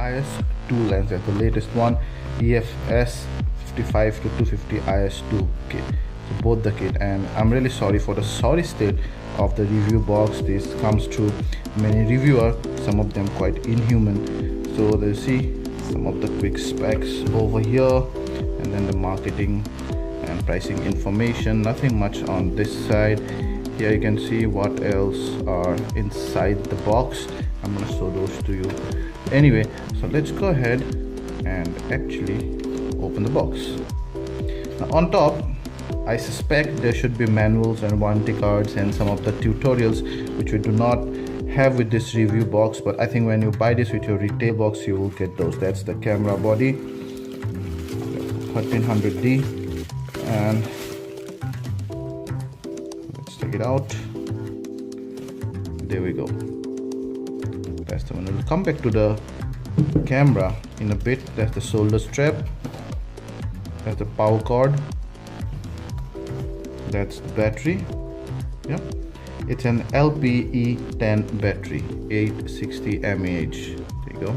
IS2 lens. That's the latest one, EFS 55 to 250 IS2 kit. So both the kit, and I'm really sorry for the sorry state of the review box. This comes through many reviewer, some of them quite inhuman. So let's see some of the quick specs over here, and then the marketing and pricing information. Nothing much on this side. Here you can see what else are inside the box. I'm gonna show those to you anyway. So let's go ahead and actually open the box. Now on top, I suspect there should be manuals and warranty cards and some of the tutorials, which we do not have with this review box, but I think when you buy this with your retail box, you will get those. That's the camera body, 1300D, and let's take it out. There we go. That's the one. We'll come back to the camera in a bit. That's the shoulder strap, that's the power cord, that's the battery. Yep, it's an LPE10 battery, 860 mAh. There you go,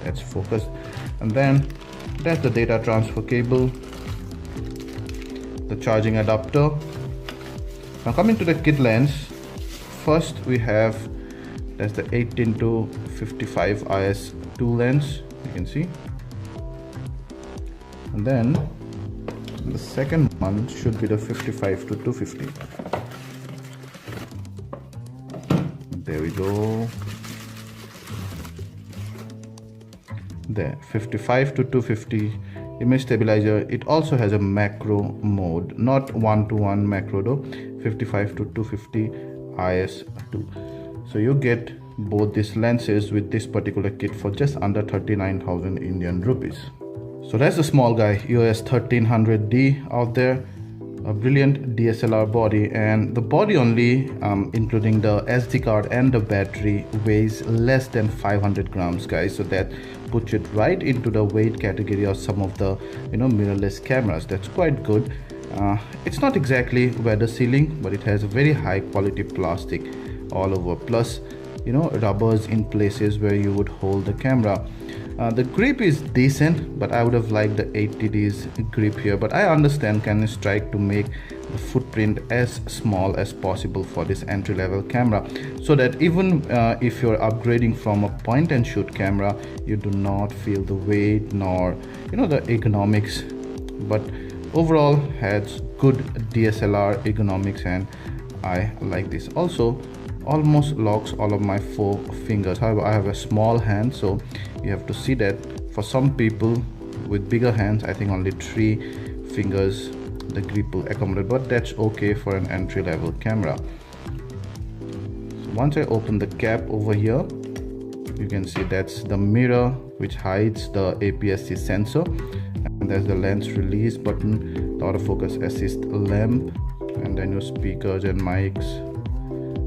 that's focused. And then that's the data transfer cable, the charging adapter. Now coming to the kit lens, first we have, that's the 18 to 55 IS2 lens, you can see. And then the second one should be the 55 to 250. There we go. There, 55 to 250 image stabilizer. It also has a macro mode, not one-to-one macro though. 55 to 250 IS2. So you get both these lenses with this particular kit for just under 39,000 Indian rupees. So that's the small guy, Eos 1300D out there. A brilliant DSLR body, and the body only, including the SD card and the battery, weighs less than 500 grams, guys. So that puts it right into the weight category of some of the mirrorless cameras. That's quite good. It's not exactly weather sealing, but it has a very high quality plastic all over, plus rubbers in places where you would hold the camera. The grip is decent, but I would have liked the 80D's grip here, but I understand Canon tried to make the footprint as small as possible for this entry-level camera, so that even if you're upgrading from a point and shoot camera, you do not feel the weight nor the ergonomics. But overall has good DSLR ergonomics, and I like this. Also almost locks all of my 4 fingers. However, I have a small hand, so you have to see that for some people with bigger hands, I think only 3 fingers the grip will accommodate, but that's okay for an entry-level camera. So once I open the cap over here, you can see that's the mirror which hides the APS-C sensor, and there's the lens release button, the autofocus assist lamp, and then your speakers and mics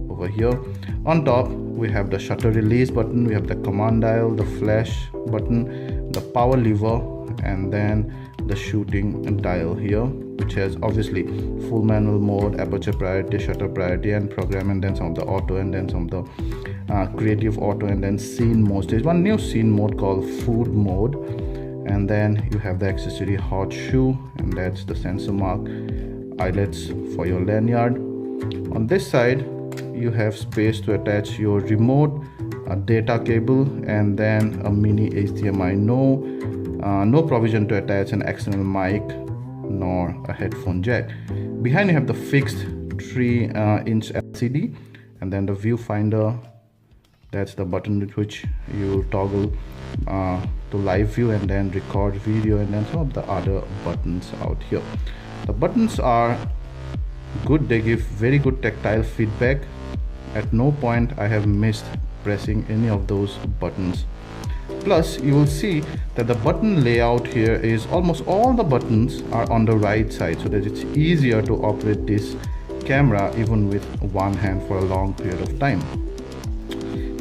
over here. On top we have the shutter release button, we have the command dial, the flash button, the power lever, and then the shooting dial here, which has obviously full manual mode, aperture priority, shutter priority, and program, and then some of the auto, and then some of the creative auto, and then scene mode. There's one new scene mode called food mode, and then you have the accessory hot shoe, and that's the sensor mark, eyelets for your lanyard. On this side you have space to attach your remote, a data cable, and then a mini HDMI. No provision to attach an external mic nor a headphone jack. Behind you have the fixed 3-inch LCD, and then the viewfinder. That's the button with which you toggle to live view and then record video, and then some of the other buttons out here. The buttons are good, they give very good tactile feedback. At no point I have missed pressing any of those buttons. Plus you will see that the button layout here is almost all the buttons are on the right side, so that it's easier to operate this camera even with one hand for a long period of time.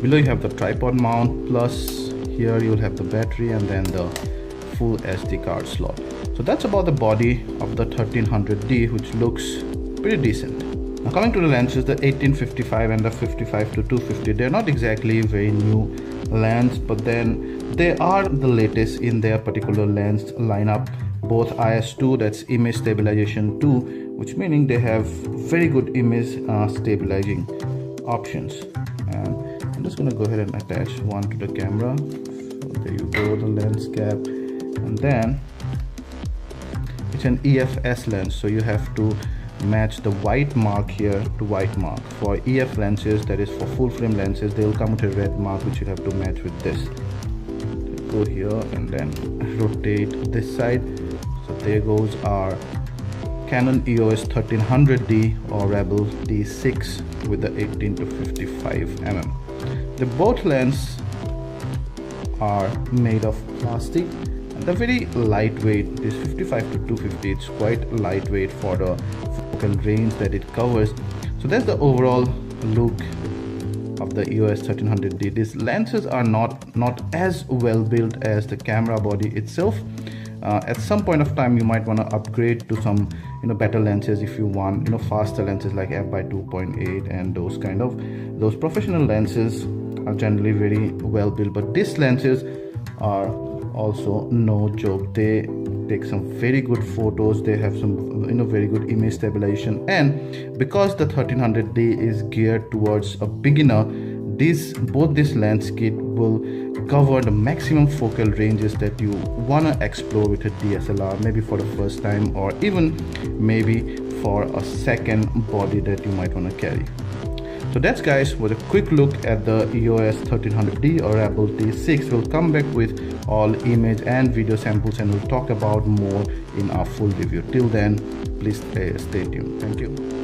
Below you have the tripod mount, plus here you'll have the battery and then the full SD card slot. So that's about the body of the 1300D, which looks pretty decent. Now coming to the lenses, the 1855 and the 55 to 250, they're not exactly very new lens, but then they are the latest in their particular lens lineup. Both IS2, that's image stabilization 2, which meaning they have very good image stabilizing options. And I'm just going to go ahead and attach one to the camera. So there you go, the lens cap. And then it's an EFS lens, so you have to match the white mark here to white mark. For EF lenses, that is for full frame lenses, they will come with a red mark which you have to match with this. So go here and then rotate this side. So there goes our Canon EOS 1300D or Rebel D6 with the 18 to 55 mm. The both lenses are made of plastic. They're very lightweight. This 55 to 250, it's quite lightweight for the focal range that it covers. So that's the overall look of the EOS 1300D. These lenses are not as well built as the camera body itself. At some point of time, you might want to upgrade to some better lenses if you want faster lenses like f/2.8 and those professional lenses are generally very well built. But these lenses are also no joke. They take some very good photos. They have some very good image stabilization, and because the 1300D is geared towards a beginner, both this lens kit will cover the maximum focal ranges that you want to explore with a DSLR, maybe for the first time or even maybe for a second body that you might want to carry. So that's, guys, with a quick look at the EOS 1300D or Rebel D6. We'll come back with all image and video samples and we'll talk about more in our full review. Till then, please stay tuned. Thank you.